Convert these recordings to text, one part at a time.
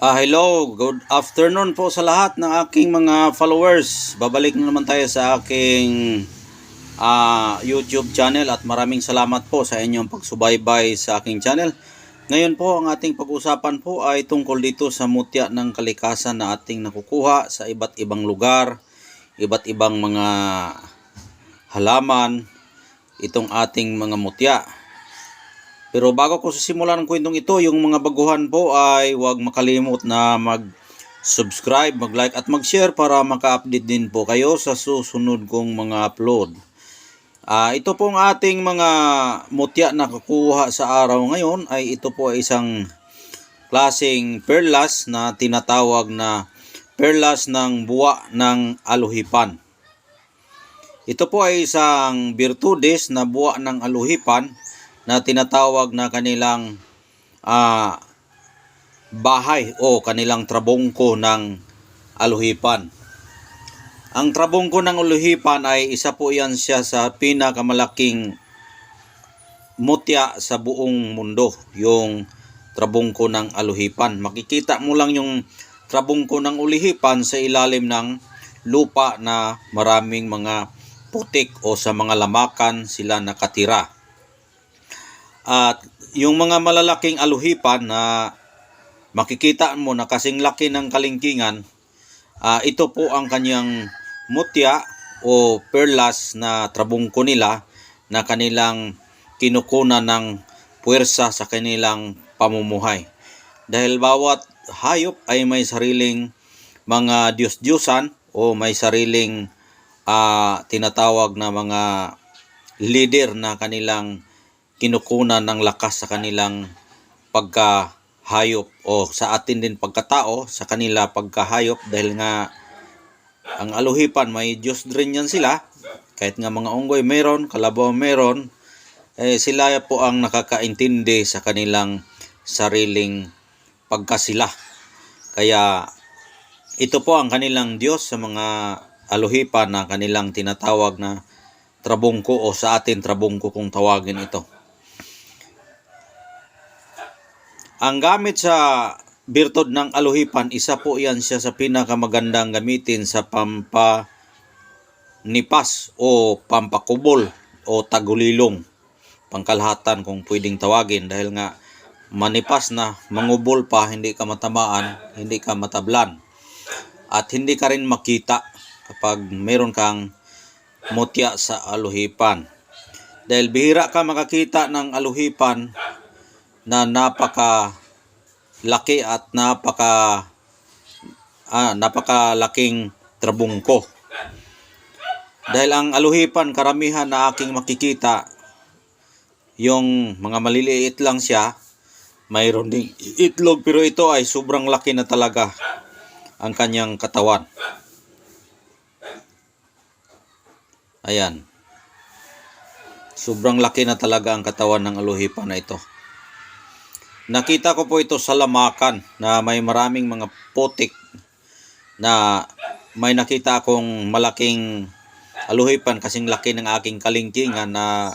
Hello, good afternoon po sa lahat ng aking mga followers. Babalik na naman tayo sa aking YouTube channel at maraming salamat po sa inyong pagsubaybay sa aking channel. Ngayon po ang ating pag-usapan po ay tungkol dito sa mutya ng kalikasan na ating nakukuha sa iba't ibang lugar, iba't ibang mga halaman, itong ating mga mutya. Pero bago ko sisimulan ang kwentong ito, yung mga baguhan po ay huwag makalimot na mag-subscribe, mag-like at mag-share para maka-update din po kayo sa susunod kong mga upload. Ito pong ating mga mutya na kukuha sa araw ngayon ay ito po ay isang klaseng perlas na tinatawag na perlas ng buwa ng aluhipan. Ito po ay isang birtudes na buwa ng aluhipan na tinatawag na kanilang bahay o kanilang trabungko ng aluhipan. Ang trabungko ng aluhipan ay isa po yan siya sa pinakamalaking mutya sa buong mundo, yung trabungko ng aluhipan. Makikita mo lang yung trabungko ng aluhipan sa ilalim ng lupa na maraming mga putik o sa mga lamakan sila nakatira. At yung mga malalaking aluhipan na makikita mo na kasing laki ng kalingkingan, ito po ang kanyang mutya o perlas na trabungko nila na kanilang kinukunan ng puwersa sa kanilang pamumuhay. Dahil bawat hayop ay may sariling mga Diyos-Diyosan o may sariling tinatawag na mga leader na kanilang kinukunan ng lakas sa kanilang pagkahayop o sa atin din pagkatao sa kanila pagkahayop, dahil nga ang aluhipan may Diyos rin yan sila. Kahit nga mga unggoy meron, kalabaw meron, sila po ang nakakaintindi sa kanilang sariling pagkasila. Kaya ito po ang kanilang Diyos sa mga aluhipan na kanilang tinatawag na trabungko o sa atin trabungko kung tawagin ito. Ang gamit sa birtud ng aluhipan, isa po yan siya sa pinakamagandang gamitin sa pampanipas o pampakubol o tagulilong, pangkalahatan kung pwedeng tawagin, dahil nga manipas na, mangubol pa, hindi ka matamaan, hindi ka matablan, at hindi ka rin makita kapag meron kang mutya sa aluhipan. Dahil bihira ka makakita ng aluhipan na napakalaki at napakalaking trabungko. Dahil ang aluhipan karamihan na aking makikita, yung mga maliliit lang siya, mayroon ding itlog, pero ito ay sobrang laki na talaga ang kanyang katawan. Ayan. Sobrang laki na talaga ang katawan ng aluhipan na ito. Nakita ko po ito sa lamakan na may maraming mga putik, na may nakita akong malaking aluhipan kasing laki ng aking kalingkingan na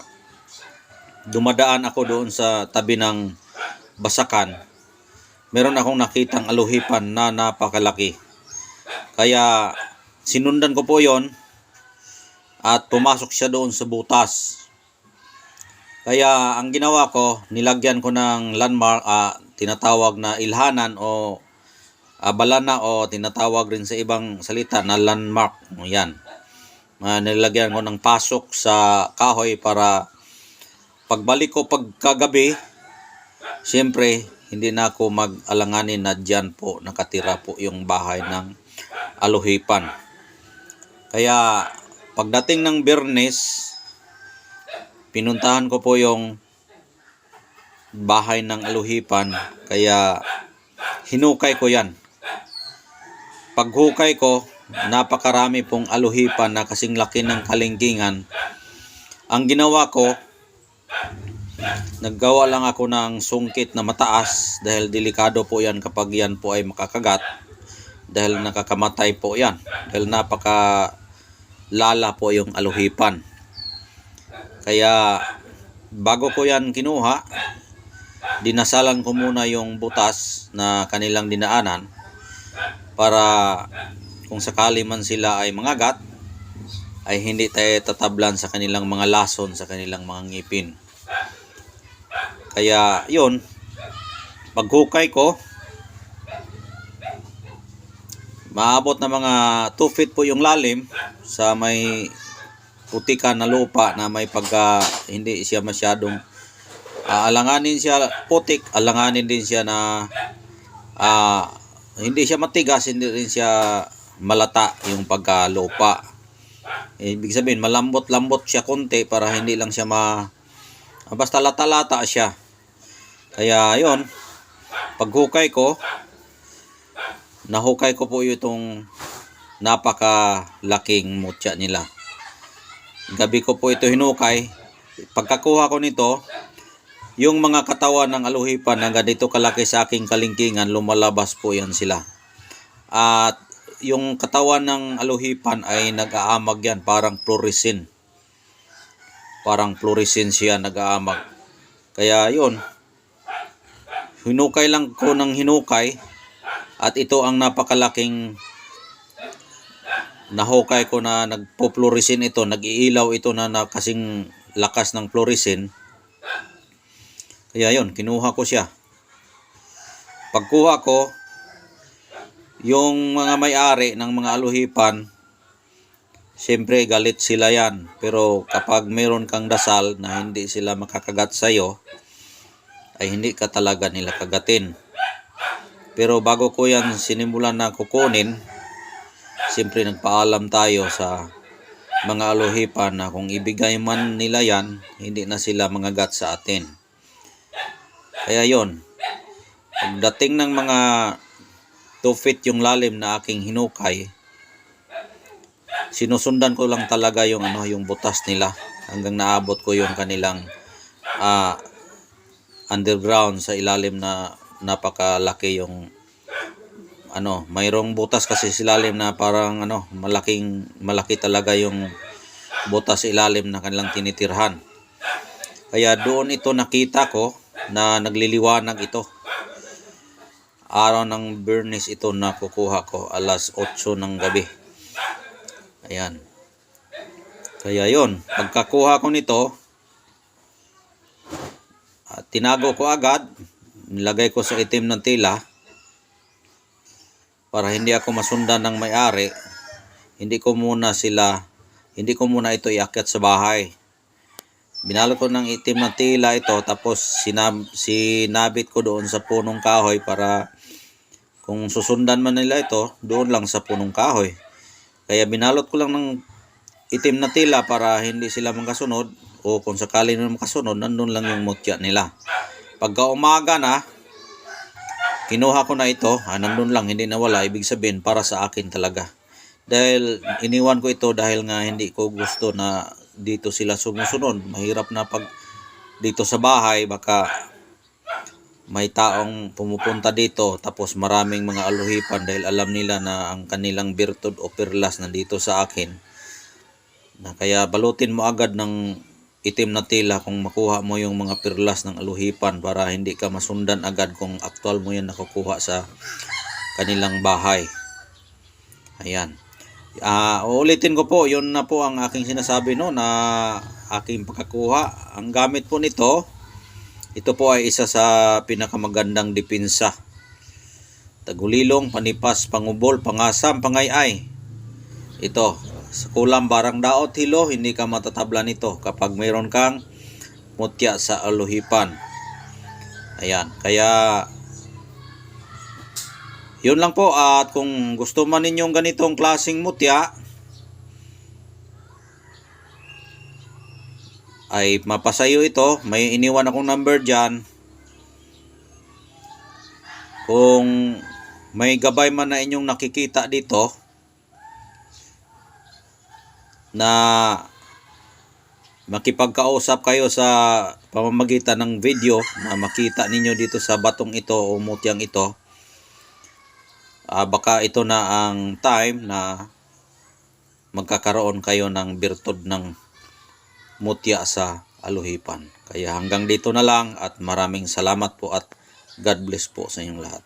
dumadaan ako doon sa tabi ng basakan. Meron akong nakitang aluhipan na napakalaki. Kaya sinundan ko po yon at pumasok siya doon sa butas. Kaya ang ginawa ko, nilagyan ko ng landmark, tinatawag na ilhanan o balana, o tinatawag rin sa ibang salita na landmark. Yan. Nilagyan ko ng pasok sa kahoy para pagbalik ko pagkagabi, siyempre hindi na ako mag-alanganin na dyan po nakatira po yung bahay ng aluhipan. Kaya pagdating ng Biyernes, pinuntahan ko po yung bahay ng aluhipan, kaya hinukay ko yan. Paghukay ko, napakarami pong aluhipan na kasing laki ng kalingkingan. Ang ginawa ko, naggawa lang ako ng sungkit na mataas, dahil delikado po yan kapag yan po ay makakagat, dahil nakakamatay po yan, dahil napakalala po yung aluhipan. Kaya bago ko yan kinuha, dinasalan ko muna yung butas na kanilang dinaanan para kung sakali man sila ay mangagat, ay hindi tayo tatablan sa kanilang mga lason, sa kanilang mga ngipin. Kaya yun, paghukay ko, maabot na mga 2 feet po yung lalim sa may putikan na lupa na may pagka hindi siya masyadong alanganin siya putik, alanganin din siya na hindi siya matigas, hindi rin siya malata yung pagkalupa. Ibig sabihin malambot-lambot siya konti para hindi lang siya basta lata-lata siya. Kaya yon, paghukay ko, nahukay ko po itong napakalaking mutya nila. Gabi ko po ito hinukay. Pagkakuha ko nito, yung mga katawan ng aluhipan na ganito kalaki sa aking kalingkingan, lumalabas po yan sila. At yung katawan ng aluhipan ay nag-aamag yan, parang fluorescent. Parang fluorescent siya, nag-aamag. Kaya yun, hinukay lang ko ng hinukay. At ito ang napakalaking nahukay ko na nagpo-fluorescent ito, nag-iilaw ito na kasing lakas ng fluorescent. Kaya yun, kinuha ko siya. Pagkuha ko, yung mga may-ari ng mga aluhipan, siyempre galit sila yan. Pero kapag mayroon kang dasal na hindi sila makakagat sa'yo, ay hindi ka talaga nila kagatin. Pero bago ko yan sinimulan na kukunin, siyempre nagpaalam tayo sa mga aluhipan na kung ibigay man nila yan, hindi na sila mangagat sa atin. Kaya yon, pagdating ng mga 2 feet yung lalim na aking hinukay, sinusundan ko lang talaga yung yung butas nila hanggang naabot ko yung kanilang underground sa ilalim na napakalaki yung mayroong butas kasi sa ilalim na parang malaki talaga yung butas sa ilalim na kanilang tinitirhan. Kaya doon ito nakita ko na nagliliwanag ito. Araw ng Biyernes ito na kukuha ko, alas 8 ng gabi. Ayan. Kaya yon, pagkakuha ko nito, tinago ko agad, nilagay ko sa itim ng tela para hindi ako masundan ng may-ari. Hindi ko muna ito iakyat sa bahay. Binalot ko ng itim na tela ito, tapos sinabit ko doon sa punong kahoy para kung susundan man nila ito, doon lang sa punong kahoy. Kaya binalot ko lang ng itim na tela para hindi sila makasunod, o kung sakali na makasunod, nandun lang yung mutya nila. Pagka umaga na, kinuha ko na ito, nandun lang, hindi nawala. Ibig sabihin, para sa akin talaga. Dahil iniwan ko ito dahil nga hindi ko gusto na dito sila sumusunod. Mahirap na pag dito sa bahay, baka may taong pumupunta dito tapos maraming mga aluhipan dahil alam nila na ang kanilang birtud o perlas nandito sa akin. Kaya balutin mo agad ng itim na tela kung makuha mo yung mga perlas ng aluhipan para hindi ka masundan agad kung aktual mo yan nakukuha sa kanilang bahay. Ayan. Uulitin ko po, yun na po ang aking sinasabi na aking pagkakuha. Ang gamit po nito, ito po ay isa sa pinakamagandang depensa. Tagulilong, panipas, pangubol, pangasam, pangayay. Ito, sa kulam, barang daot, hilo, hindi ka matatabla nito kapag mayroon kang mutya sa aluhipan. Ayan, kaya yun lang po. At kung gusto man ninyong ganitong klaseng mutya, ay mapasayo ito. May iniwan akong number dyan. Kung may gabay man na inyong nakikita dito na makipagkausap kayo sa pamamagitan ng video na makita ninyo dito sa batong ito o mutyang ito, baka ito na ang time na magkakaroon kayo ng birtud ng mutya sa aluhipan. Kaya hanggang dito na lang at maraming salamat po at God bless po sa inyong lahat.